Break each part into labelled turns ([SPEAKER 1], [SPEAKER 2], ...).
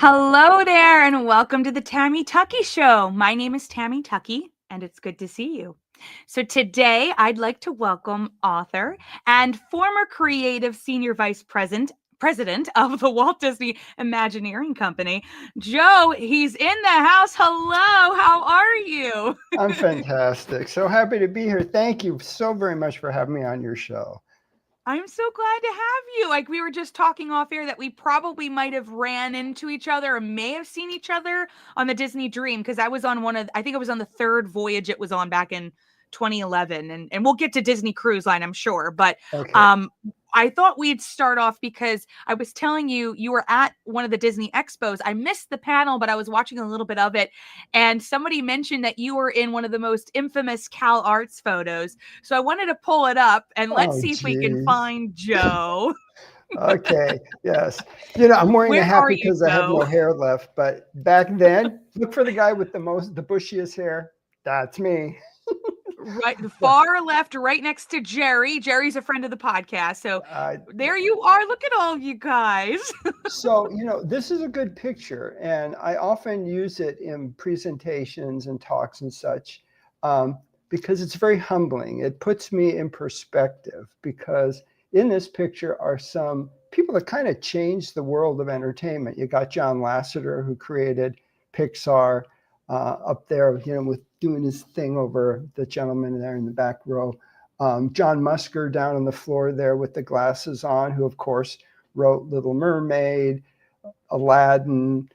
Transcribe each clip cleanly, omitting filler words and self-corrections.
[SPEAKER 1] Hello there, and welcome to the Tammy Tuckey Show. My name is Tammy Tuckey, and it's good to see you. So today, I'd like to welcome author and former creative senior vice president of the Walt Disney Imagineering Company, Joe. He's in the house. Hello, how are you?
[SPEAKER 2] I'm fantastic. So happy to be here. Thank you so very much for having me on your show.
[SPEAKER 1] I'm so glad to have you. Like, we were just talking off air that we probably might have ran into each other or may have seen each other on the Disney Dream, because I was on I think it was on the third voyage it was on back in 2011, and we'll get to Disney Cruise Line, I'm sure. But
[SPEAKER 2] Okay.
[SPEAKER 1] I thought we'd start off because I was telling you, you were at one of the Disney expos. I missed the panel, but I was watching a little bit of it. And somebody mentioned that you were in one of the most infamous Cal Arts photos. So I wanted to pull it up and let's see if we can find Joe.
[SPEAKER 2] Okay. Yes. You know, I'm wearing a hat because I have no hair left. But back then, look for the guy with the bushiest hair. That's me.
[SPEAKER 1] Right, the far left, right next to Jerry. Jerry's a friend of the podcast. So there you are. Look at all you guys.
[SPEAKER 2] So, you know, this is a good picture, and I often use it in presentations and talks and such because it's very humbling. It puts me in perspective, because in this picture are some people that kind of changed the world of entertainment. You got John Lasseter, who created Pixar, up there, you know, with doing his thing over the gentleman there in the back row. John Musker down on the floor there with the glasses on, who of course wrote Little Mermaid, Aladdin,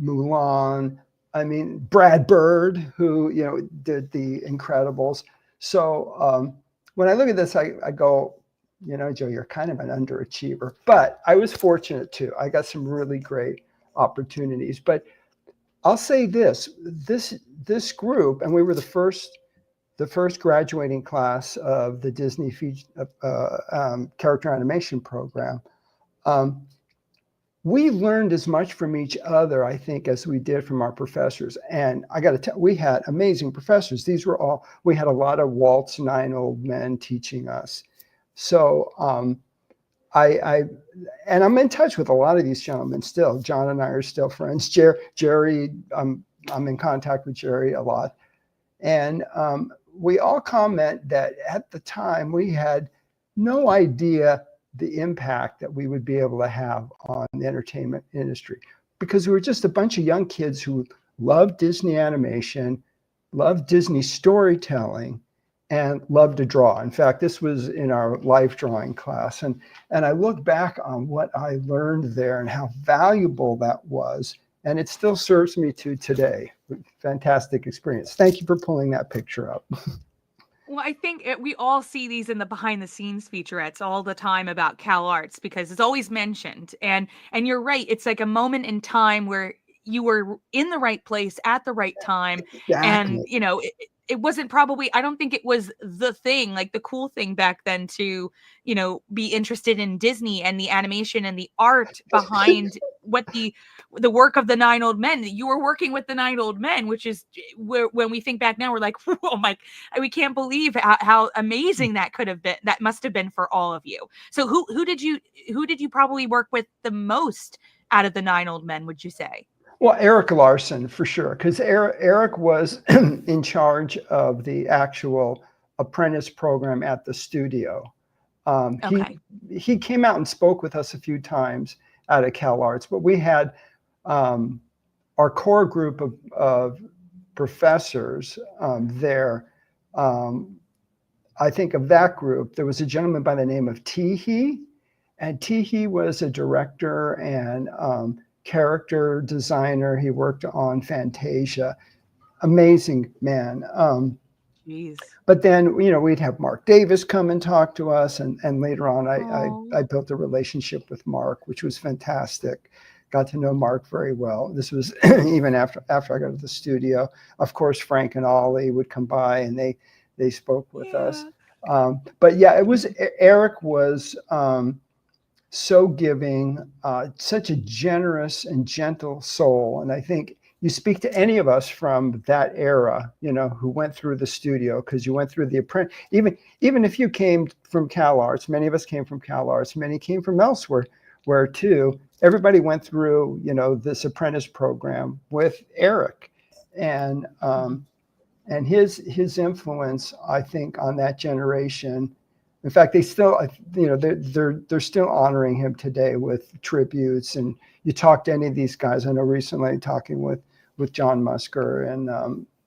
[SPEAKER 2] Mulan. I mean, Brad Bird, who, you know, did The Incredibles. So when I look at this, I go, you know, Joe, you're kind of an underachiever. But I was fortunate too. I got some really great opportunities. But I'll say this group, and we were the first graduating class of the Disney character animation program. We learned as much from each other, I think, as we did from our professors. And I got to tell, we had amazing professors. We had a lot of Walt's 9 old men teaching us. So and I'm in touch with a lot of these gentlemen still. John and I are still friends. Jerry, I'm in contact with Jerry a lot. And we all comment that at the time we had no idea the impact that we would be able to have on the entertainment industry, because we were just a bunch of young kids who loved Disney animation, loved Disney storytelling, and loved to draw. In fact, this was in our life drawing class. And I look back on what I learned there and how valuable that was. And it still serves me to today. Fantastic experience. Thank you for pulling that picture up.
[SPEAKER 1] Well, I think we all see these in the behind the scenes featurettes all the time about Cal Arts, because it's always mentioned. And you're right. It's like a moment in time where you were in the right place at the right time. Exactly. And, you know, it wasn't probably, I don't think it was the thing, like the cool thing back then to, you know, be interested in Disney and the animation and the art behind what the work of the 9 old men. You were working with the 9 old men, which is where, when we think back now, we're like, oh my, we can't believe how amazing that could have been. That must have been for all of you. So who did you probably work with the most out of the 9 old men, would you say?
[SPEAKER 2] Well, Eric Larson, for sure, because Eric was in charge of the actual apprentice program at the studio. Okay. He came out and spoke with us a few times out of Cal Arts, but we had our core group of professors there. I think of that group, there was a gentleman by the name of Teehee, and Teehee was a director and character designer. He worked on Fantasia. Amazing man. But then, you know, we'd have Mark Davis come and talk to us. And later on, I built a relationship with Mark, which was fantastic, got to know Mark very well. This was even after I got to the studio. Of course, Frank and Ollie would come by, and they spoke with us. But yeah, it was Eric was so giving, such a generous and gentle soul, and I think you speak to any of us from that era, who went through the studio, because you went through the apprentice. Even if you came from Cal Arts, many of us came from Cal Arts, many came from elsewhere, where too everybody went through, this apprentice program with Eric, and his influence, I think, on that generation. In fact, they still, they're still honoring him today with tributes. And you talk to any of these guys. I know recently talking with John Musker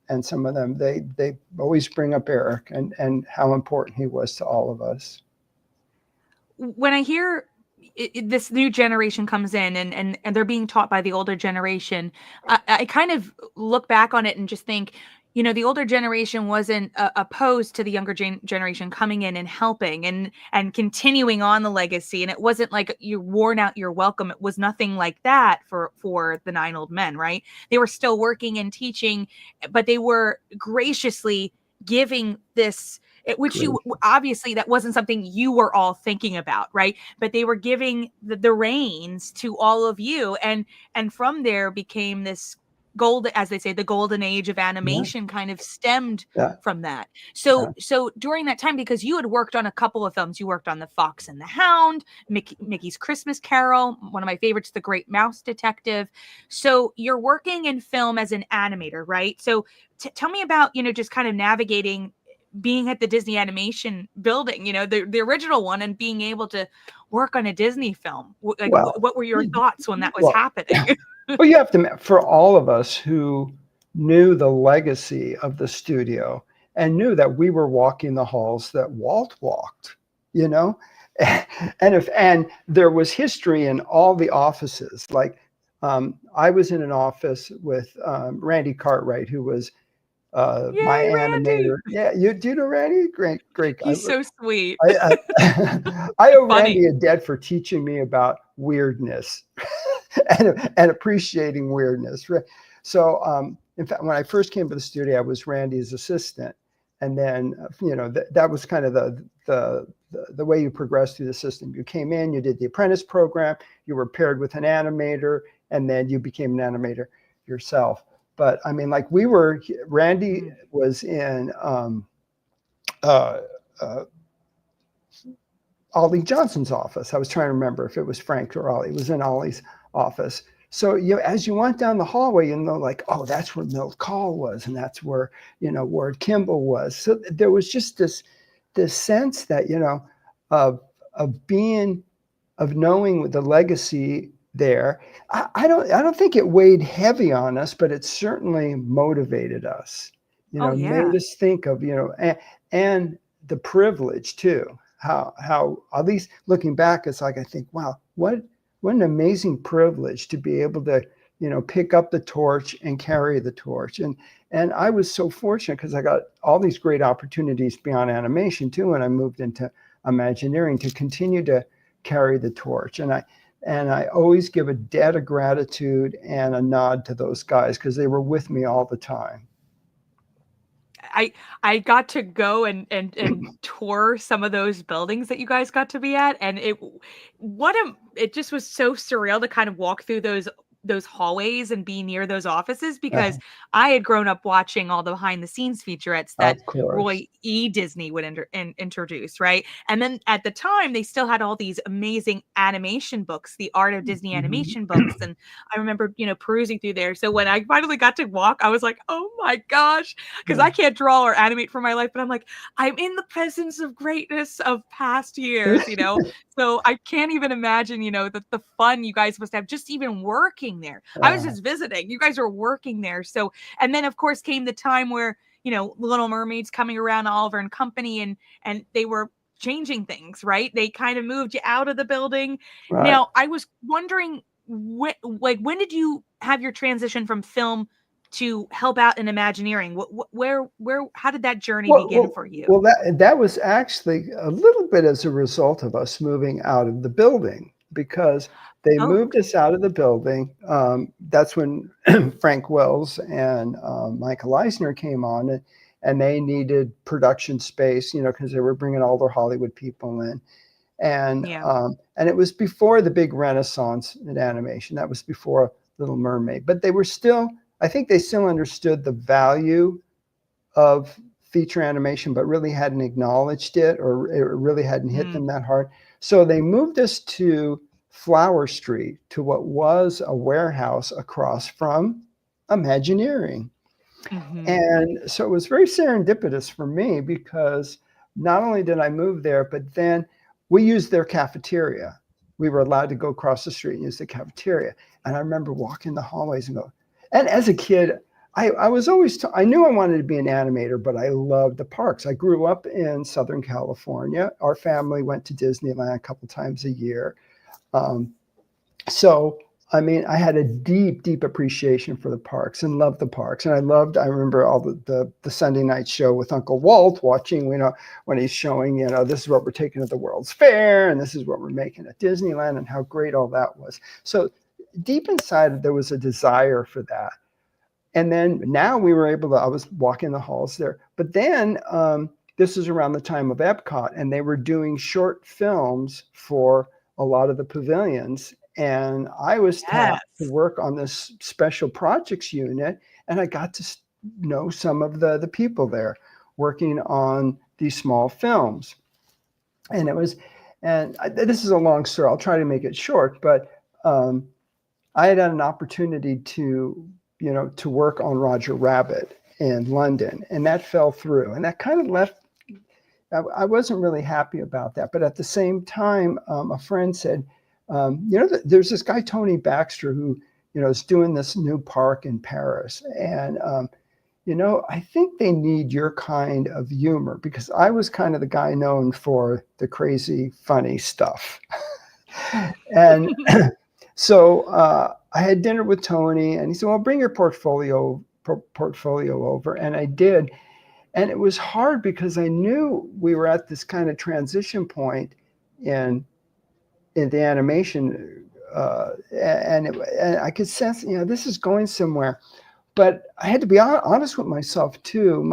[SPEAKER 2] and some of them, they always bring up Eric and how important he was to all of us.
[SPEAKER 1] When I hear this new generation comes in and they're being taught by the older generation, I kind of look back on it and just think, the older generation wasn't opposed to the younger generation coming in and helping and continuing on the legacy. And it wasn't like you worn out your welcome. It was nothing like that for the 9 old men, right? They were still working and teaching, but they were graciously giving this, which you obviously that wasn't something you were all thinking about, right? But they were giving the reins to all of you, and from there became this gold, as they say, the golden age of animation kind of stemmed from that. So during that time, because you had worked on a couple of films, you worked on The Fox and the Hound, Mickey's Christmas Carol, one of my favorites, The Great Mouse Detective. So you're working in film as an animator, right? So tell me about, just kind of navigating being at the Disney Animation building, the original one, and being able to work on a Disney film. Like, what were your thoughts when that was happening?
[SPEAKER 2] Well, you have to, for all of us who knew the legacy of the studio and knew that we were walking the halls that Walt walked, and there was history in all the offices. Like I was in an office with Randy Cartwright, who was my animator. Yeah, do you know Randy? Great guy.
[SPEAKER 1] He's so sweet.
[SPEAKER 2] I owe Randy a debt for teaching me about weirdness and appreciating weirdness. So, in fact, when I first came to the studio, I was Randy's assistant, and then that was kind of the way you progressed through the system. You came in, you did the apprentice program, you were paired with an animator, and then you became an animator yourself. But I mean, like Randy was in Ollie Johnson's office. I was trying to remember if it was Frank or Ollie. It was in Ollie's office. So as you went down the hallway, like, oh, that's where Milt Call was, and that's where Ward Kimball was. So there was just this sense that of knowing the legacy there. I don't think it weighed heavy on us, but it certainly motivated us. Made us think of and the privilege too. How at least looking back, it's like I think, wow, what an amazing privilege to be able to pick up the torch and carry the torch. And I was so fortunate because I got all these great opportunities beyond animation too, and I moved into Imagineering to continue to carry the torch. And I always give a debt of gratitude and a nod to those guys because they were with me all the time.
[SPEAKER 1] I got to go and tour some of those buildings that you guys got to be at, and it just was so surreal to kind of walk through those hallways and be near those offices, because I had grown up watching all the behind the scenes featurettes that Roy E. Disney would introduce, right? And then at the time, they still had all these amazing animation books, the Art of Disney animation books. And I remember, perusing through there. So when I finally got to walk, I was like, oh my gosh, because I can't draw or animate for my life, but I'm like, I'm in the presence of greatness of past years, So I can't even imagine, the fun you guys must have just even working there. I was just visiting. You guys were working there. So, and then of course came the time where, Little Mermaid's coming around, Oliver and Company, and they were changing things, right? They kind of moved you out of the building. Right. Now, I was wondering, when did you have your transition from film to help out in Imagineering? How did that journey begin for you?
[SPEAKER 2] Well, that was actually a little bit as a result of us moving out of the building, because they
[SPEAKER 1] Oh,
[SPEAKER 2] moved us out of the building. That's when Frank Wells and Michael Eisner came on, and they needed production space, because they were bringing all their Hollywood people in.
[SPEAKER 1] yeah.
[SPEAKER 2] And it was before the big renaissance in animation. That was before Little Mermaid. But they were still, I think they still understood the value of feature animation, but really hadn't acknowledged it, or it really hadn't hit them that hard. So they moved us to Flower Street, to what was a warehouse across from Imagineering.
[SPEAKER 1] Mm-hmm.
[SPEAKER 2] And so it was very serendipitous for me, because not only did I move there, but then we used their cafeteria. We were allowed to go across the street and use the cafeteria. And I remember walking the hallways and go, and as a kid, I was always, I knew I wanted to be an animator, but I loved the parks. I grew up in Southern California. Our family went to Disneyland a couple times a year. So I mean, I had a deep, deep appreciation for the parks and loved the parks. And I remember all the Sunday night show with Uncle Walt, watching, when he's showing, this is what we're taking to the World's Fair, and this is what we're making at Disneyland, and how great all that was. So deep inside, there was a desire for that. And then now I was walking the halls there. But then this is around the time of Epcot, and they were doing short films for a lot of the pavilions. And I was tasked to
[SPEAKER 1] Yes.
[SPEAKER 2] work on this special projects unit, and I got to know some of the people there working on these small films. And this is a long story. I'll try to make it short, but I had an opportunity to work on Roger Rabbit in London, and that fell through. And that kind of left, I wasn't really happy about that. But at the same time, a friend said, there's this guy, Tony Baxter, who, is doing this new park in Paris. And, I think they need your kind of humor, because I was kind of the guy known for the crazy, funny stuff. And so I had dinner with Tony, and he said, well, bring your portfolio over. And I did. And it was hard, because I knew we were at this kind of transition point in the animation, and I could sense, this is going somewhere. But I had to be honest with myself too.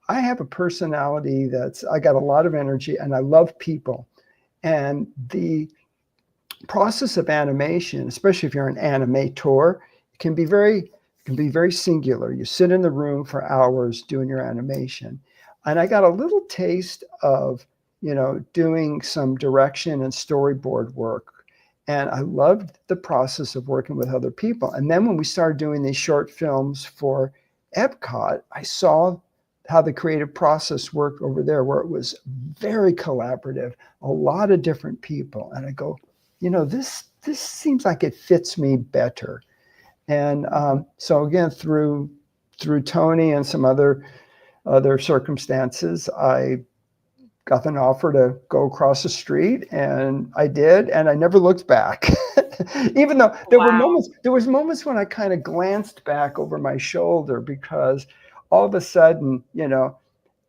[SPEAKER 2] I have a personality I got a lot of energy, and I love people. And the process of animation, especially if you're an animator, can be very singular. You sit in the room for hours doing your animation. And I got a little taste of, doing some direction and storyboard work. And I loved the process of working with other people. And then when we started doing these short films for Epcot, I saw how the creative process worked over there, where it was very collaborative, a lot of different people. And I go, this seems like it fits me better. And so again, through Tony and some other circumstances, I got an offer to go across the street, and I did, and I never looked back. Even though there was moments when I kind of glanced back over my shoulder, because all of a sudden,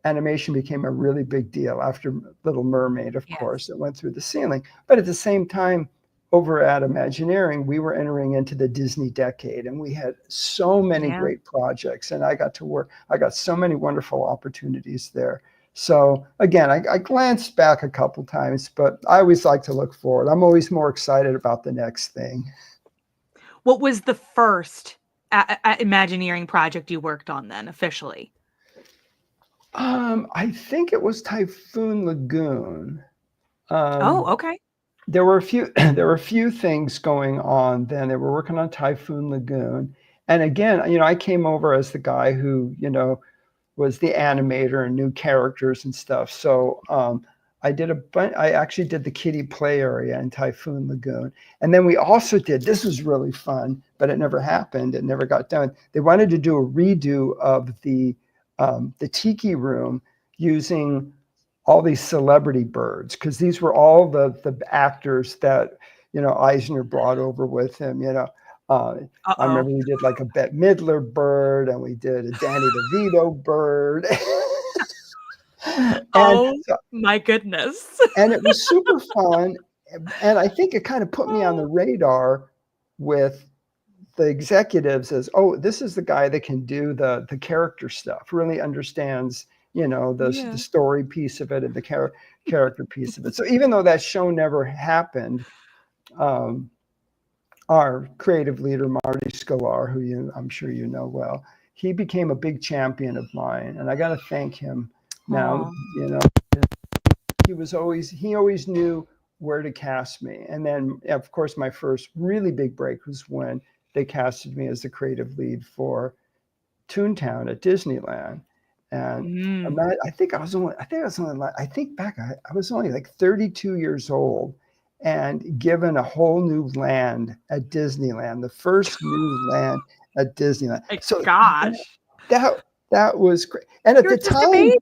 [SPEAKER 2] animation became a really big deal after Little Mermaid, of course, that went through the ceiling. But at the same time, over at Imagineering, we were entering into the Disney decade, and we had so many great projects, and I got so many wonderful opportunities there. So again, I glanced back a couple times, but I always like to look forward. I'm always more excited about the next thing.
[SPEAKER 1] What was the first Imagineering project you worked on then, officially?
[SPEAKER 2] I think it was Typhoon Lagoon.
[SPEAKER 1] Oh, okay.
[SPEAKER 2] There were a few things going on then. They were working on Typhoon Lagoon. And again, I came over as the guy who, was the animator and knew characters and stuff. So I actually did the kiddie play area in Typhoon Lagoon. And then we also this was really fun, but it never happened. It never got done. They wanted to do a redo of the tiki room using all these celebrity birds, because these were all the actors that Eisner brought over with him. I remember we did like a Bette Midler bird, and we did a Danny DeVito bird.
[SPEAKER 1] Oh my goodness.
[SPEAKER 2] And it was super fun. And I think it kind of put me on the radar with the executives as, oh, this is the guy that can do the character stuff, really understands, the
[SPEAKER 1] Yeah.
[SPEAKER 2] story piece of it and the character piece of it. So even though that show never happened, um, our creative leader, Marty Sklar, who I'm sure you know well, he became a big champion of mine. And I got to thank him now.
[SPEAKER 1] Oh.
[SPEAKER 2] He always knew where to cast me. And then, of course, my first really big break was when they casted me as the creative lead for Toontown at Disneyland. And
[SPEAKER 1] Mm.
[SPEAKER 2] I think I was only like 32 years old and given a whole new land at Disneyland, the first new land at Disneyland.
[SPEAKER 1] My
[SPEAKER 2] So
[SPEAKER 1] gosh.
[SPEAKER 2] that that was great. And at
[SPEAKER 1] You're
[SPEAKER 2] the
[SPEAKER 1] just a
[SPEAKER 2] time,
[SPEAKER 1] baby.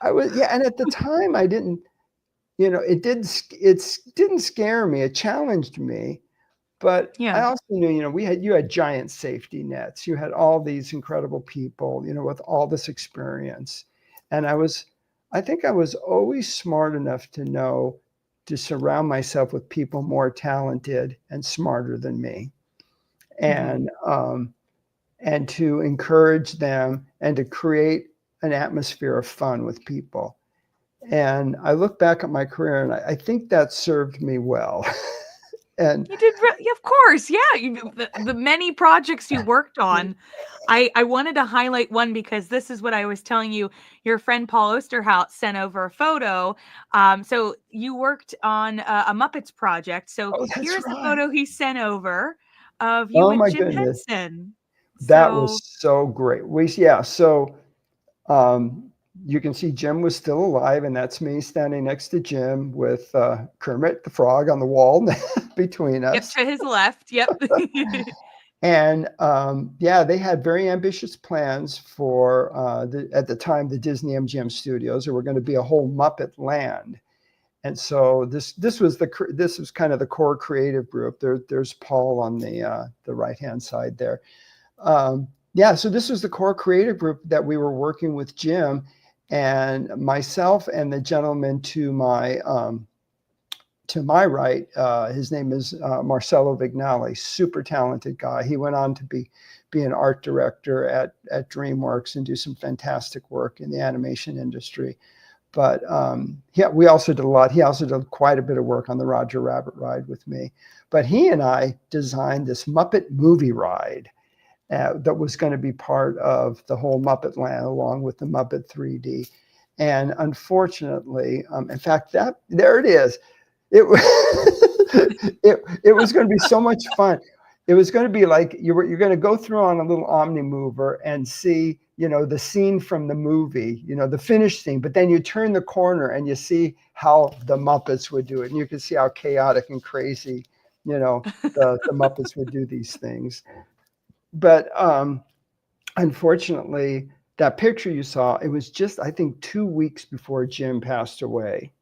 [SPEAKER 2] and at the time I didn't, it didn't scare me. It challenged me. But I
[SPEAKER 1] Yeah.
[SPEAKER 2] also knew, you had giant safety nets. You had all these incredible people, with all this experience. And I think I was always smart enough to know to surround myself with people more talented and smarter than me.
[SPEAKER 1] Hmm.
[SPEAKER 2] And to encourage them and to create an atmosphere of fun with people. And I look back at my career and I think that served me well. And
[SPEAKER 1] You did, yeah, of course, yeah. The many projects you worked on. I wanted to highlight one because this is what I was telling you. Your friend Paul Osterhout sent over a photo. So you worked on a Muppets project. So
[SPEAKER 2] oh, that's
[SPEAKER 1] here's the
[SPEAKER 2] right.
[SPEAKER 1] photo he sent over of you
[SPEAKER 2] Oh
[SPEAKER 1] and
[SPEAKER 2] my
[SPEAKER 1] Jim
[SPEAKER 2] goodness.
[SPEAKER 1] Henson.
[SPEAKER 2] That
[SPEAKER 1] So
[SPEAKER 2] was so great. So um, you can see Jim was still alive, and that's me standing next to Jim with Kermit the Frog on the wall between
[SPEAKER 1] yep,
[SPEAKER 2] us.
[SPEAKER 1] to his left. Yep.
[SPEAKER 2] And yeah, they had very ambitious plans for at the time the Disney MGM Studios. There were going to be a whole Muppet land, and so this was kind of the core creative group. There's Paul on the right hand side there. Yeah, so this was the core creative group that we were working with Jim and myself and the gentleman to my right. His name is Marcelo Vignali, super talented guy. He went on to be an art director at DreamWorks and do some fantastic work in the animation industry. But yeah, we also did a lot. He also did quite a bit of work on the Roger Rabbit ride with me. But he and I designed this Muppet movie ride that was going to be part of the whole Muppet Land along with the Muppet 3D. And unfortunately, in fact, there it is. It it was going to be so much fun. It was going to be like you're going to go through on a little Omni mover and see, the scene from the movie, the finished scene, but then you turn the corner and you see how the Muppets would do it. And you can see how chaotic and crazy, the Muppets would do these things. But unfortunately, that picture you saw, it was just, I think, 2 weeks before Jim passed away.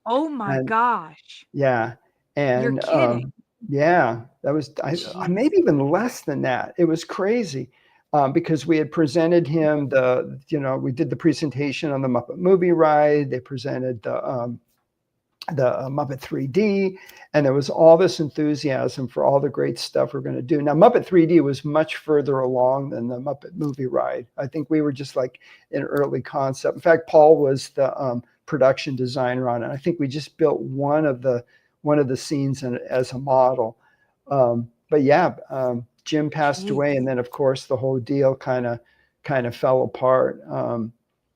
[SPEAKER 1] Oh my
[SPEAKER 2] And
[SPEAKER 1] gosh.
[SPEAKER 2] yeah,
[SPEAKER 1] You're
[SPEAKER 2] and
[SPEAKER 1] kidding.
[SPEAKER 2] yeah, that was
[SPEAKER 1] Jeez.
[SPEAKER 2] maybe even less than that. It was crazy because we had presented him we did the presentation on the Muppet Movie Ride. They presented the Muppet 3D, and there was all this enthusiasm for all the great stuff we're going to do. Now, Muppet 3D was much further along than the Muppet Movie Ride. I think we were just like an early concept. In fact, Paul was the production designer on it. I think we just built one of the scenes as a model. But yeah, Jim passed
[SPEAKER 1] Jeez.
[SPEAKER 2] away, and then of course the whole deal kind of fell apart.
[SPEAKER 1] Mm.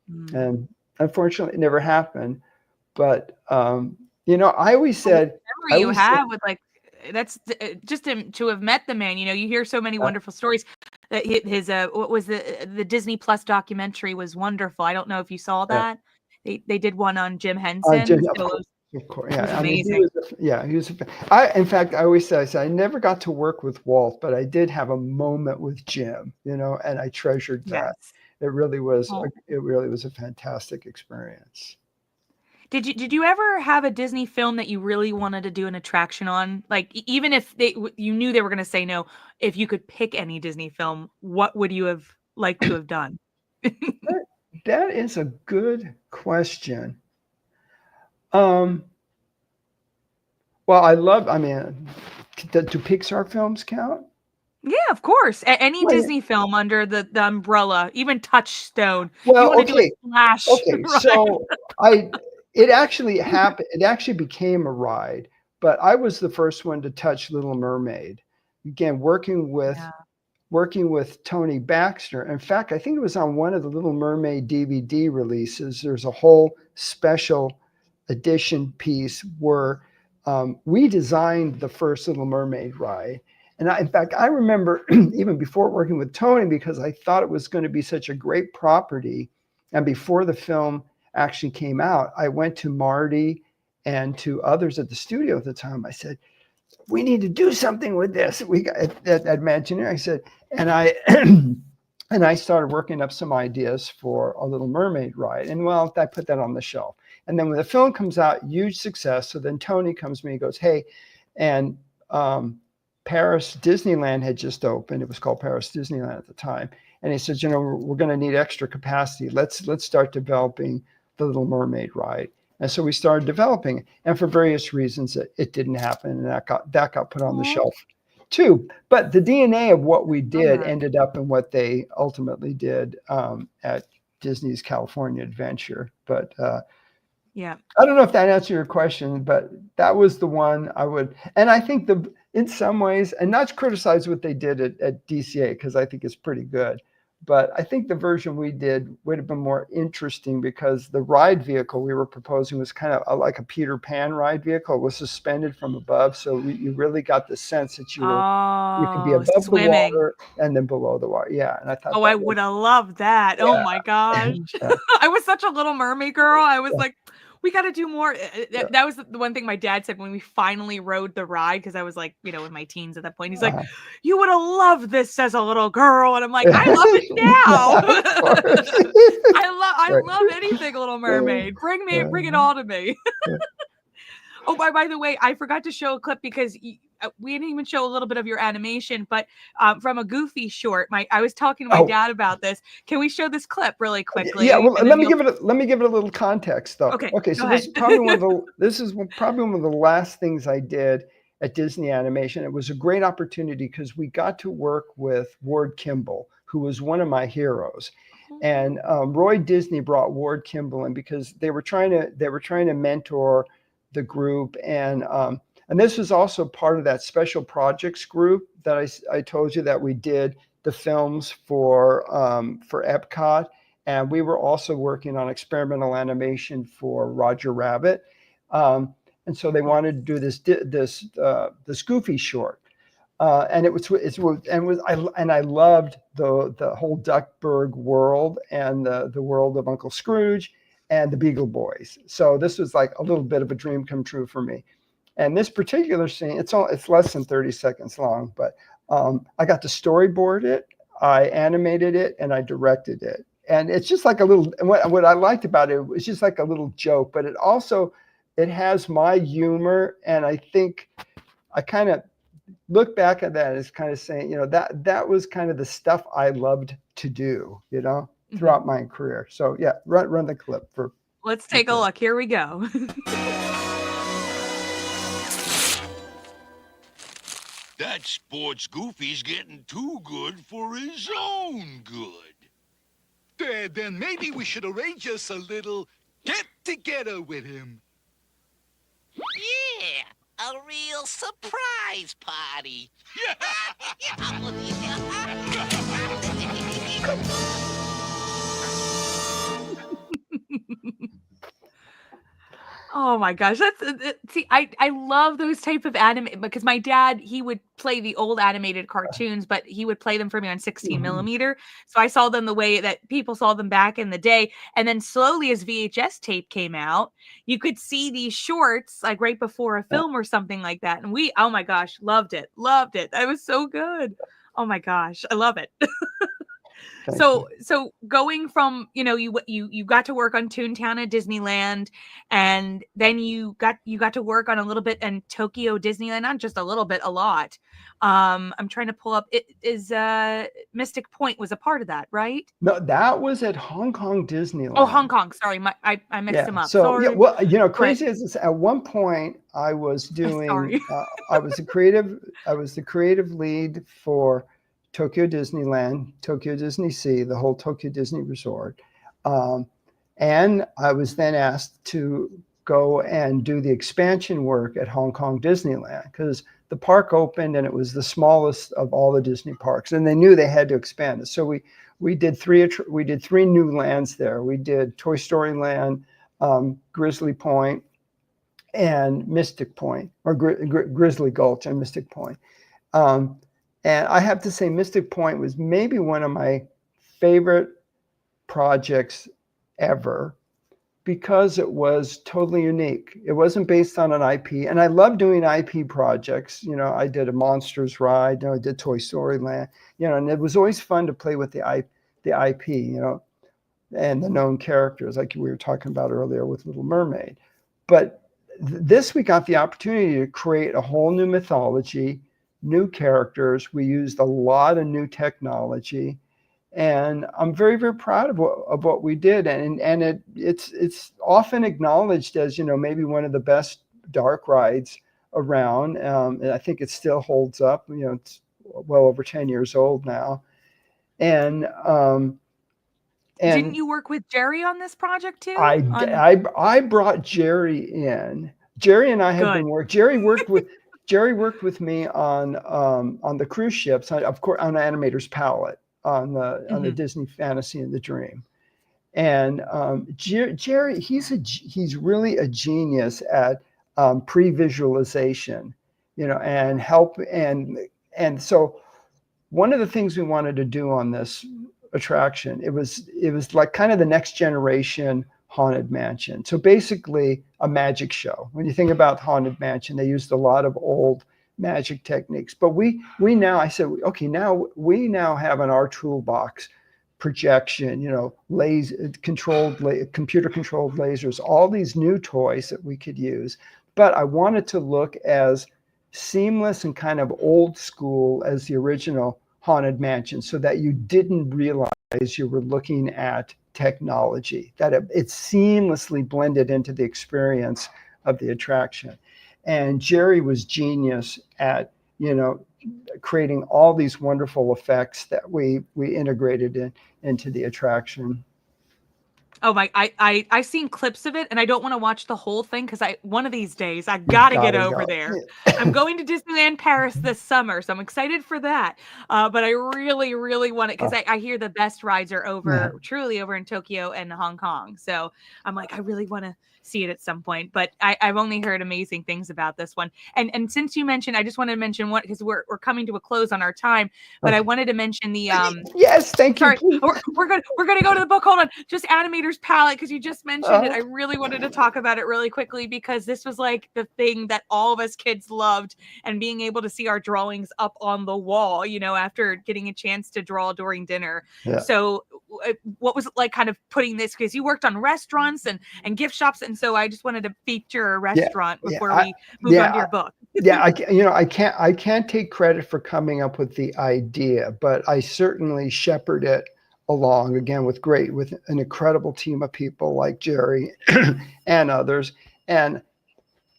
[SPEAKER 2] And unfortunately, it never happened. But I always
[SPEAKER 1] Oh, what
[SPEAKER 2] said,
[SPEAKER 1] a memory you have with, like, that's just to have met the man, you hear so many
[SPEAKER 2] uh,
[SPEAKER 1] wonderful stories. That his, what was the Disney Plus documentary was wonderful. I don't know if you saw
[SPEAKER 2] yeah,
[SPEAKER 1] that. They did one on Jim Henson,
[SPEAKER 2] Jim,
[SPEAKER 1] so
[SPEAKER 2] of course,
[SPEAKER 1] it was
[SPEAKER 2] yeah. I mean,
[SPEAKER 1] amazing.
[SPEAKER 2] he was. In fact, I said I never got to work with Walt, but I did have a moment with Jim, and I treasured that.
[SPEAKER 1] Yes. Oh.
[SPEAKER 2] It really was a fantastic experience.
[SPEAKER 1] Did you ever have a Disney film that you really wanted to do an attraction on? Like, even if you knew they were gonna say no, if you could pick any Disney film, what would you have liked to have done?
[SPEAKER 2] That, that is a good question. Um, Well, I mean, do Pixar films count?
[SPEAKER 1] Yeah, of course. Any
[SPEAKER 2] Well,
[SPEAKER 1] Disney film under the umbrella, even Touchstone. You
[SPEAKER 2] well,
[SPEAKER 1] want to do a
[SPEAKER 2] okay,
[SPEAKER 1] splash
[SPEAKER 2] okay.
[SPEAKER 1] ride?
[SPEAKER 2] So I, it actually happened. It actually became a ride, but I was the first one to touch Little Mermaid. Again,
[SPEAKER 1] Yeah.
[SPEAKER 2] working with Tony Baxter. In fact, I think it was on one of the Little Mermaid DVD releases. There's a whole special edition piece where we designed the first Little Mermaid ride. And in fact, I remember even before working with Tony, because I thought it was going to be such a great property. And before the film actually came out, I went to Marty and to others at the studio at the time. I said, we need to do something with this. We got at Imagineering. I said, and I and I started working up some ideas for a Little Mermaid ride. And well, I put that on the shelf. And then when the film comes out, huge success. So then Tony comes to me and goes, hey, and Paris Disneyland had just opened. It was called Paris Disneyland at the time. And he says, we're going to need extra capacity. Let's start developing the Little Mermaid ride. And so we started developing it. And for various reasons, it didn't happen. And that got put on the
[SPEAKER 1] Aw,
[SPEAKER 2] shelf too. But the DNA of what we
[SPEAKER 1] love
[SPEAKER 2] did
[SPEAKER 1] that.
[SPEAKER 2] ended up in what they ultimately did at Disney's California Adventure. But
[SPEAKER 1] Yeah.
[SPEAKER 2] I don't know if that answered your question, but that was the one I would. And I think in some ways, and not to criticize what they did at DCA, because I think it's pretty good. But I think the version we did would have been more interesting because the ride vehicle we were proposing was kind of like a Peter Pan ride vehicle. It was suspended from above. So you really got the sense that you could be
[SPEAKER 1] Oh,
[SPEAKER 2] above the
[SPEAKER 1] swimming.
[SPEAKER 2] water and then below the water. Yeah. And I thought
[SPEAKER 1] Oh, I
[SPEAKER 2] that was,
[SPEAKER 1] would have loved that. Oh
[SPEAKER 2] yeah.
[SPEAKER 1] my gosh.
[SPEAKER 2] Yeah.
[SPEAKER 1] I was such a Little Mermaid girl. I was
[SPEAKER 2] Yeah.
[SPEAKER 1] like, we got to do more.
[SPEAKER 2] Yeah.
[SPEAKER 1] That was the one thing my dad said when we finally rode the ride, because I was like, in my teens at that point. He's like,
[SPEAKER 2] Uh,
[SPEAKER 1] you would have loved this as a little girl. And I'm like, I love it
[SPEAKER 2] yeah, of
[SPEAKER 1] now.
[SPEAKER 2] course.
[SPEAKER 1] I
[SPEAKER 2] Right.
[SPEAKER 1] love anything Little Mermaid. Bring it all to me.
[SPEAKER 2] Yeah.
[SPEAKER 1] Oh, by the way, I forgot to show a clip because we didn't even show a little bit of your animation, but from a Goofy short. I was talking to my
[SPEAKER 2] Oh,
[SPEAKER 1] dad about this. Can we show this clip really
[SPEAKER 2] yeah.
[SPEAKER 1] quickly,
[SPEAKER 2] Well,
[SPEAKER 1] and then you'll?
[SPEAKER 2] let me give it a little context, though.
[SPEAKER 1] Okay,
[SPEAKER 2] Okay,
[SPEAKER 1] go
[SPEAKER 2] so
[SPEAKER 1] ahead.
[SPEAKER 2] probably one of the last things I did at Disney Animation. It was a great opportunity because we got to work with Ward Kimball, who was one of my heroes. And Roy Disney brought Ward Kimball in because they were trying to mentor the group, and this was also part of that special projects group that I told you that we did the films for Epcot, and we were also working on experimental animation for Roger Rabbit, and so they
[SPEAKER 1] Yes.
[SPEAKER 2] wanted to do this Goofy short. And I loved the whole Duckburg world and the world of Uncle Scrooge and the Beagle Boys. So this was like a little bit of a dream come true for me. And this particular scene, it's less than 30 seconds long, but I got to storyboard it, I animated it, and I directed it. And it's just like a little. What I liked about it was just like a little joke, but it has my humor, and I think I kind of look back at that as kind of saying, that was kind of the stuff I loved to do,
[SPEAKER 1] Mhm.
[SPEAKER 2] throughout my career. So yeah, run the clip for.
[SPEAKER 1] Let's take a look. Here we go.
[SPEAKER 3] That sports Goofy's getting too good for his own good.
[SPEAKER 4] Then maybe we should arrange us a little get-together with him.
[SPEAKER 5] Yeah, a real surprise party.
[SPEAKER 1] Oh my gosh, that's see, I love those type of anime because my dad, he would play the old animated cartoons, but he would play them for me on 16
[SPEAKER 2] Mhm.
[SPEAKER 1] millimeter. So I saw them the way that people saw them back in the day. And then slowly as VHS tape came out, you could see these shorts like right before a
[SPEAKER 2] Yeah.
[SPEAKER 1] film or something like that. And oh my gosh, loved it. Loved it. That was so good. Oh my gosh, I love it.
[SPEAKER 2] Thank you.
[SPEAKER 1] So going from, you got to work on Toontown at Disneyland, and then you got to work on a little bit in Tokyo Disneyland, not just a little bit, a lot. I'm trying to pull up, it is Mystic Point was a part of that, right?
[SPEAKER 2] No, that was at Hong Kong
[SPEAKER 1] Oh,
[SPEAKER 2] Disneyland.
[SPEAKER 1] Hong Kong. Sorry, I mixed them up.
[SPEAKER 2] So yeah,
[SPEAKER 1] Sorry.
[SPEAKER 2] well,
[SPEAKER 1] But
[SPEAKER 2] crazy as this, at one point I was doing,
[SPEAKER 1] sorry.
[SPEAKER 2] I was the creative lead for Tokyo Disneyland, Tokyo Disney Sea, the whole Tokyo Disney Resort, and I was then asked to go and do the expansion work at Hong Kong Disneyland because the park opened and it was the smallest of all the Disney parks, and they knew they had to expand it. So we did three new lands there. We did Toy Story Land, Grizzly Point, and Mystic Point, or Grizzly Gulch and Mystic Point. And I have to say, Mystic Point was maybe one of my favorite projects ever because it was totally unique. It wasn't based on an IP, and I love doing IP projects. I did a Monsters ride, I did Toy Story Land, and it was always fun to play with the IP, and the known characters, like we were talking about earlier with Little Mermaid. But this, we got the opportunity to create a whole new mythology, new characters. We used a lot of new technology, and I'm very, very proud of what we did. And it's often acknowledged as, maybe one of the best dark rides around. And I think it still holds up. It's well over 10 years old now. And
[SPEAKER 1] didn't you work with Jerry on this project too?
[SPEAKER 2] I brought Jerry in. Jerry and I have been working. Jerry worked with me on the cruise ships, of course, on Animator's Palette, on the Disney Fantasy and the Dream. And Jerry, he's really a genius at pre-visualization, and help. And so one of the things we wanted to do on this attraction, it was like kind of the next generation Haunted Mansion. So basically a magic show. When you think about Haunted Mansion, they used a lot of old magic techniques. But I said, okay, now we have in our toolbox projection, computer controlled lasers, all these new toys that we could use. But I wanted to look as seamless and kind of old school as the original Haunted Mansion, so that you didn't realize you were looking at technology, that it seamlessly blended into the experience of the attraction. And Jerry was genius at, creating all these wonderful effects that we integrated into the attraction.
[SPEAKER 1] Oh my! I've seen clips of it, and I don't want to watch the whole thing because one of these days I gotta get over there. I'm going to Disneyland Paris this summer, so I'm excited for that. But I really, really want it because I hear the best rides are truly over in Tokyo and Hong Kong. So I'm like, I really want to see it at some point. But I've only heard amazing things about this one. And since you mentioned, I just wanted to mention one because we're coming to a close on our time. But I wanted to mention the
[SPEAKER 2] yes, thank you.
[SPEAKER 1] Sorry, we're gonna go to the book. Hold on, just Animator's Palette because you just mentioned it. I really wanted to talk about it really quickly because this was like the thing that all of us kids loved, and being able to see our drawings up on the wall, after getting a chance to draw during dinner.
[SPEAKER 2] Yeah.
[SPEAKER 1] So what was it like kind of putting this, because you worked on restaurants and gift shops, and so I just wanted to feature a restaurant before we move on to your book.
[SPEAKER 2] I can't take credit for coming up with the idea, but I certainly shepherded it along, again, with an incredible team of people like Jerry and others. And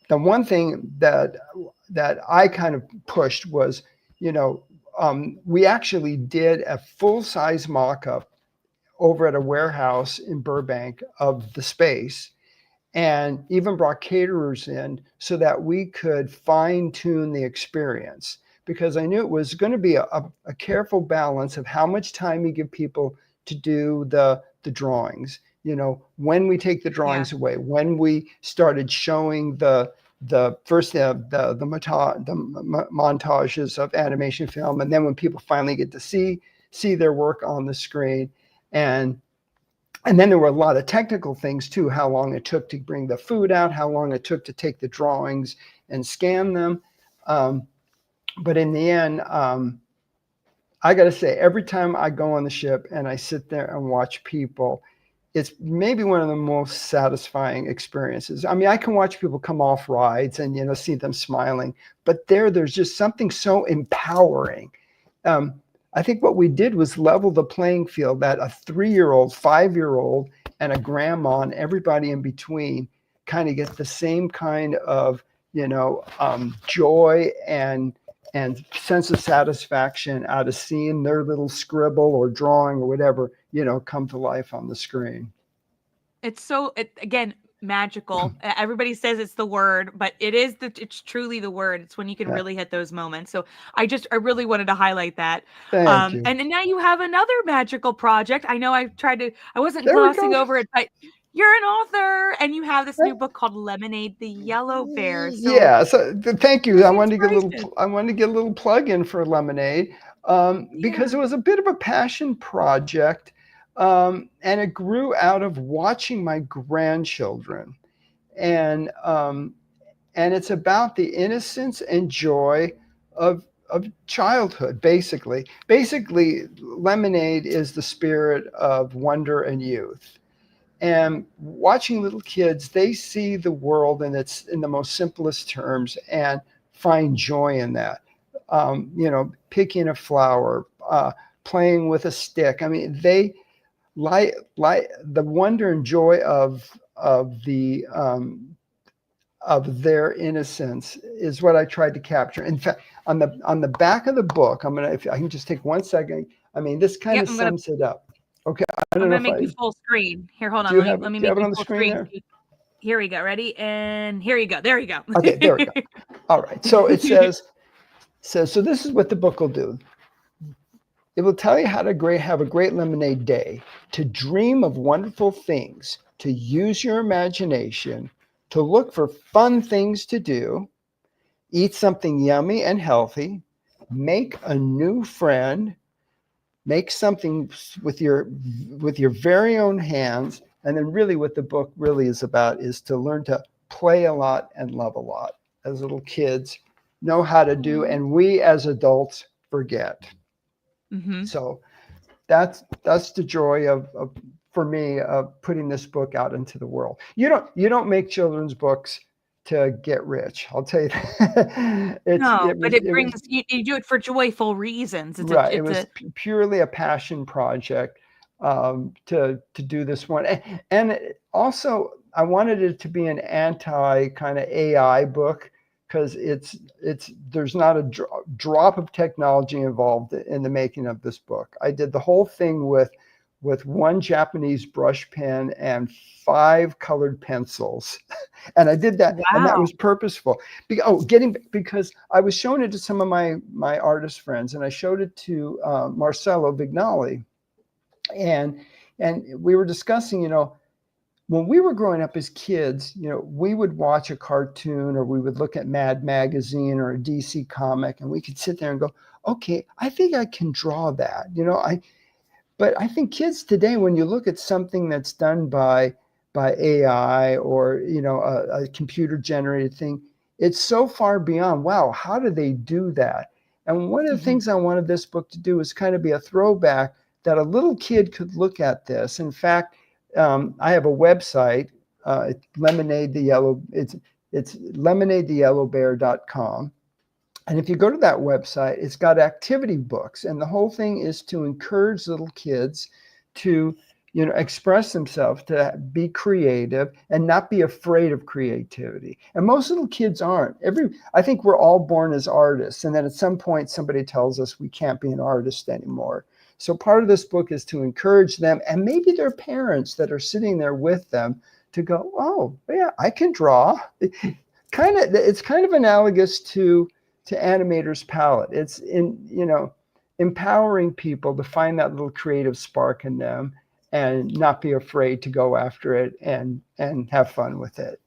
[SPEAKER 2] the one thing that I kind of pushed was, we actually did a full-size mock-up over at a warehouse in Burbank of the space, and even brought caterers in so that we could fine-tune the experience, because I knew it was going to be a careful balance of how much time you give people to do the drawings. When we take the drawings away, when we started showing the montages of animation film, and then when people finally get to see their work on the screen. And then there were a lot of technical things too, how long it took to bring the food out, how long it took to take the drawings and scan them. But in the end, I got to say, every time I go on the ship and I sit there and watch people, it's maybe one of the most satisfying experiences. I mean, I can watch people come off rides and, see them smiling, but there's just something so empowering. I think what we did was level the playing field, that a 3-year-old, 5-year-old, and a grandma and everybody in between kind of get the same kind of, joy and sense of satisfaction out of seeing their little scribble or drawing or whatever, come to life on the screen.
[SPEAKER 1] It's so, again, magical. Everybody says it's the word, but it's truly the word. It's when you can really hit those moments. So I really wanted to highlight that.
[SPEAKER 2] Thank you.
[SPEAKER 1] And now you have another magical project. I know I wasn't
[SPEAKER 2] There we
[SPEAKER 1] glossing
[SPEAKER 2] go.
[SPEAKER 1] over it, but you're an author and you have this new book called Lemonade the Yellow Bear. So
[SPEAKER 2] yeah. So thank you. I wanted to get a little plug in for Lemonade, because it was a bit of a passion project. And it grew out of watching my grandchildren, and it's about the innocence and joy of childhood. Basically, Lemonade is the spirit of wonder and youth. And watching little kids, they see the world in the most simplest terms and find joy in that. Picking a flower, playing with a stick. I mean, they like the wonder and joy of their innocence is what I tried to capture. In fact, on the back of the book, if I can just take 1 second. I mean, this kind of sums it up. Okay,
[SPEAKER 1] I'm gonna make you full screen. Here, hold on. Let me make you
[SPEAKER 2] on the
[SPEAKER 1] full
[SPEAKER 2] screen
[SPEAKER 1] screen.
[SPEAKER 2] there?
[SPEAKER 1] Here we go. Ready? And here you go. There you go.
[SPEAKER 2] Okay, there we go. All right. So it says, so this is what the book will do. It will tell you how to have a great lemonade day, to dream of wonderful things, to use your imagination, to look for fun things to do, eat something yummy and healthy, make a new friend, make something with your very own hands. And then really what the book really is about is to learn to play a lot and love a lot, as little kids know how to do, and we as adults forget.
[SPEAKER 1] Mm-hmm.
[SPEAKER 2] So that's the joy of for me of putting this book out into the world. You don't make children's books to get rich. I'll tell you that.
[SPEAKER 1] You do it for joyful reasons.
[SPEAKER 2] It was purely a passion project to do this one, and also I wanted it to be an anti kind of AI book, because there's not a drop of technology involved in the making of this book. I did the whole thing with one Japanese brush pen and 5 colored pencils. And I did that, and that was purposeful. Because I was showing it to some of my artist friends, and I showed it to Marcello Vignali. And we were discussing, when we were growing up as kids, we would watch a cartoon, or we would look at Mad Magazine or a DC comic, and we could sit there and go, okay, I think I can draw that. But I think kids today, when you look at something that's done by AI or, a computer generated thing, it's so far beyond, wow, how do they do that? And one of the things I wanted this book to do is kind of be a throwback that a little kid could look at this. In fact, I have a website, Lemonade the Yellow. It's lemonadetheyellowbear.com. And if you go to that website, it's got activity books, and the whole thing is to encourage little kids to, express themselves, to be creative and not be afraid of creativity. And most little kids aren't. I think we're all born as artists, and then at some point somebody tells us we can't be an artist anymore. So part of this book is to encourage them, and maybe their parents that are sitting there with them, to go, oh yeah, I can draw. It's kind of analogous to animators' palette. It's empowering people to find that little creative spark in them and not be afraid to go after it and have fun with it.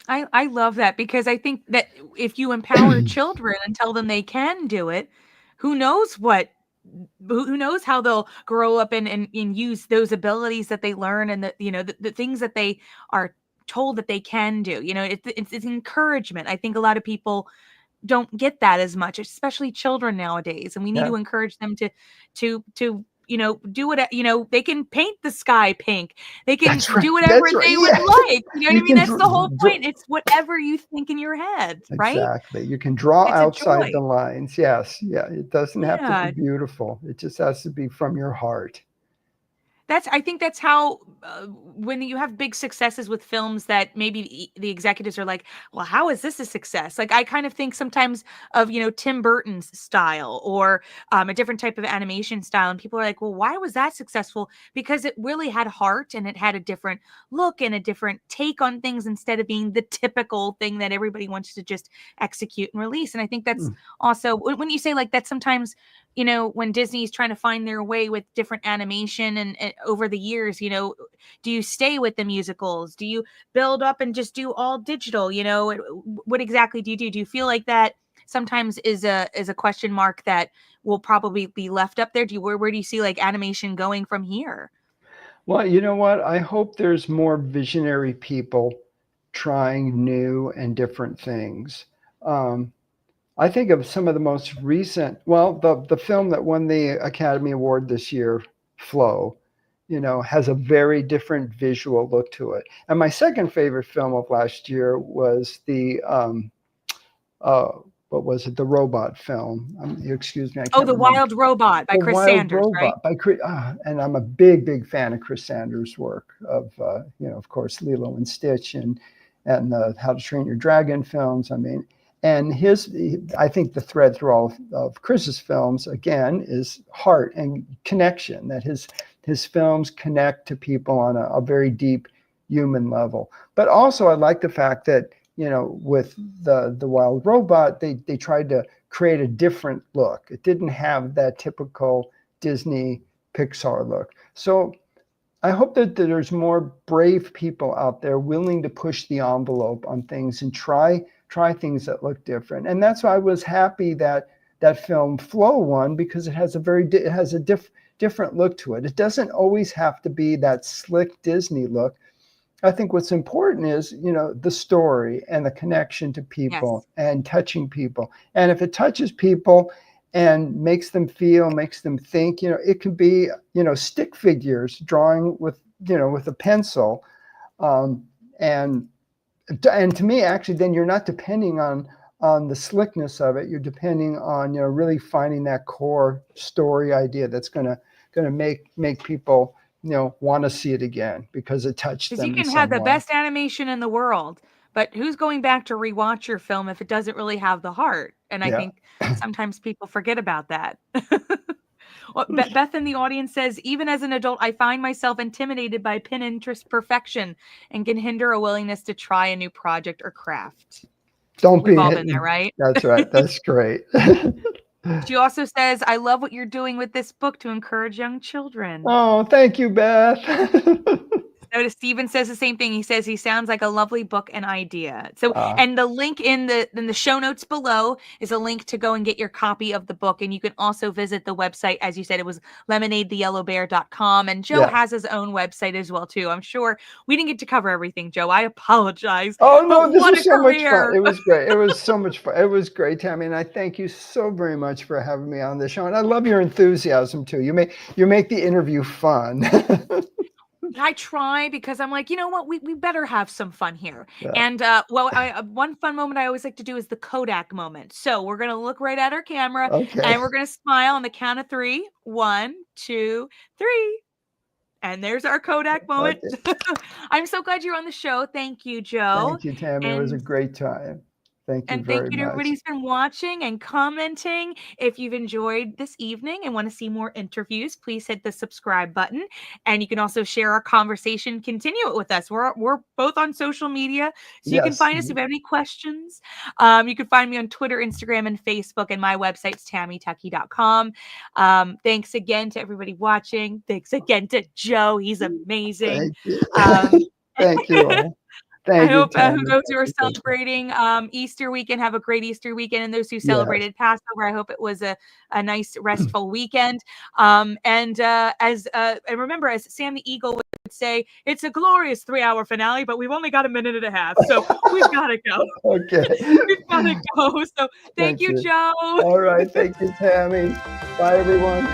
[SPEAKER 1] I love that, because I think that if you empower children and tell them they can do it, who knows how they'll grow up and use those abilities that they learn, and the things that they are told that they can do. It's encouragement. I think a lot of people don't get that as much, especially children nowadays. And we need
[SPEAKER 2] Yeah,
[SPEAKER 1] to encourage them to do what, they can paint the sky pink. They can
[SPEAKER 2] that's right.
[SPEAKER 1] do whatever
[SPEAKER 2] That's right.
[SPEAKER 1] they would
[SPEAKER 2] Yeah,
[SPEAKER 1] like. You know what I
[SPEAKER 2] you
[SPEAKER 1] mean?
[SPEAKER 2] can
[SPEAKER 1] That's the whole point. It's whatever you think in your head, right?
[SPEAKER 2] exactly. You can draw
[SPEAKER 1] It's a
[SPEAKER 2] outside
[SPEAKER 1] joy.
[SPEAKER 2] the lines. Yes, yeah. It doesn't have to be
[SPEAKER 1] Yeah.
[SPEAKER 2] beautiful. It just has to be from your heart.
[SPEAKER 1] I think that's how, when you have big successes with films that maybe the executives are like, well, how is this a success? Like, I kind of think sometimes of, Tim Burton's style, or a different type of animation style. And people are like, well, why was that successful? Because it really had heart, and it had a different look and a different take on things, instead of being the typical thing that everybody wants to just execute and release. And I think that's
[SPEAKER 2] Mm.
[SPEAKER 1] also, when you say like that, sometimes, when Disney's trying to find their way with different animation, and over the years, do you stay with the musicals? Do you build up and just do all digital? What exactly do you do? Do you feel like that sometimes is a question mark that will probably be left up there? Where do you see like animation going from here?
[SPEAKER 2] Well, you know what? I hope there's more visionary people trying new and different things. Um, I think of some of the most recent, well, the film that won the Academy Award this year, Flow, has a very different visual look to it. And my second favorite film of last year was uh, what was it? The robot film. Excuse me, I
[SPEAKER 1] Oh,
[SPEAKER 2] can't
[SPEAKER 1] The
[SPEAKER 2] remember.
[SPEAKER 1] Wild Robot by
[SPEAKER 2] The
[SPEAKER 1] Chris
[SPEAKER 2] Wild
[SPEAKER 1] Sanders, right?
[SPEAKER 2] Robot by Chris, and I'm a big, big fan of Chris Sanders' work of course, Lilo and Stitch and the How to Train Your Dragon films. I mean, and I think the thread through all of Chris's films again is heart and connection. That his films connect to people on a very deep human level. But also, I like the fact that with the Wild Robot, they tried to create a different look. It didn't have that typical Disney Pixar look. So I hope that there's more brave people out there willing to push the envelope on things and try things that look different. And that's why I was happy that that film Flow won, because it has a different look to it. It doesn't always have to be that slick Disney look. I think what's important is, the story and the connection to people
[SPEAKER 1] Yes.
[SPEAKER 2] and touching people. And if it touches people and makes them feel, makes them think, it could be, stick figures drawing with a pencil. Um, and, and to me, actually, then you're not depending on the slickness of it. You're depending on, really finding that core story idea that's going to make people want to see it again because it touched
[SPEAKER 1] Because you
[SPEAKER 2] them in
[SPEAKER 1] can have
[SPEAKER 2] some
[SPEAKER 1] the
[SPEAKER 2] way.
[SPEAKER 1] best animation in the world, but who's going back to rewatch your film if it doesn't really have the heart? And I
[SPEAKER 2] Yeah.
[SPEAKER 1] think sometimes people forget about that. Well, Beth in the audience says, even as an adult, I find myself intimidated by Pinterest perfection and can hinder a willingness to try a new project or craft.
[SPEAKER 2] Don't
[SPEAKER 1] We've
[SPEAKER 2] be
[SPEAKER 1] all been there, right?
[SPEAKER 2] That's right. That's great.
[SPEAKER 1] She also says, I love what you're doing with this book to encourage young children.
[SPEAKER 2] Oh, thank you, Beth.
[SPEAKER 1] Notice Steven says the same thing. He says he sounds like a lovely book and idea. So,
[SPEAKER 2] Uh,
[SPEAKER 1] and the link in the show notes below is a link to go and get your copy of the book. And you can also visit the website. As you said, it was lemonadetheyellowbear.com. And Joe
[SPEAKER 2] yeah.
[SPEAKER 1] has his own website as well, too. I'm sure we didn't get to cover everything, Joe. I apologize.
[SPEAKER 2] Oh no,
[SPEAKER 1] But
[SPEAKER 2] this
[SPEAKER 1] what
[SPEAKER 2] was
[SPEAKER 1] a
[SPEAKER 2] so much fun.
[SPEAKER 1] career.
[SPEAKER 2] It was great. It was so much fun. It was great, Tammy, and I thank you so very much for having me on the show. And I love your enthusiasm too. You make the interview fun.
[SPEAKER 1] I try, because I'm like, you know what, we better have some fun here.
[SPEAKER 2] Yeah.
[SPEAKER 1] And one fun moment I always like to do is the Kodak moment. So we're gonna look right at our camera,
[SPEAKER 2] Okay.
[SPEAKER 1] and we're gonna smile on the count of 3. 1, 2, 3. And there's our Kodak moment.
[SPEAKER 2] Okay.
[SPEAKER 1] I'm so glad you're on the show. Thank you, Joe.
[SPEAKER 2] Thank you, Tammy. It was a
[SPEAKER 1] And
[SPEAKER 2] great time. Thank you
[SPEAKER 1] and thank
[SPEAKER 2] very
[SPEAKER 1] you to everybody
[SPEAKER 2] much.
[SPEAKER 1] who's been watching and commenting. If you've enjoyed this evening and want to see more interviews, please hit the subscribe button. And you can also share our conversation, continue it with us. We're both on social media, so you can
[SPEAKER 2] Yes.
[SPEAKER 1] find us if you have any questions. You can find me on Twitter, Instagram, and Facebook, and my website's tammytuckey.com. Thanks again to everybody watching. Thanks again to Joe. He's amazing.
[SPEAKER 2] Thank you.
[SPEAKER 1] Um,
[SPEAKER 2] Thank you all. Thank you,
[SPEAKER 1] I hope
[SPEAKER 2] Tammy.
[SPEAKER 1] those who are
[SPEAKER 2] Thank you.
[SPEAKER 1] celebrating Easter weekend have a great Easter weekend, and those who
[SPEAKER 2] Yes.
[SPEAKER 1] celebrated Passover, I hope it was a nice restful weekend. And remember, as Sam the Eagle would say, it's a glorious 3-hour finale, but we've only got a minute and a half, so we've got to go.
[SPEAKER 2] Okay.
[SPEAKER 1] We've got to go. So thank you, Joe.
[SPEAKER 2] All right. Thank you, Tammy. Bye, everyone.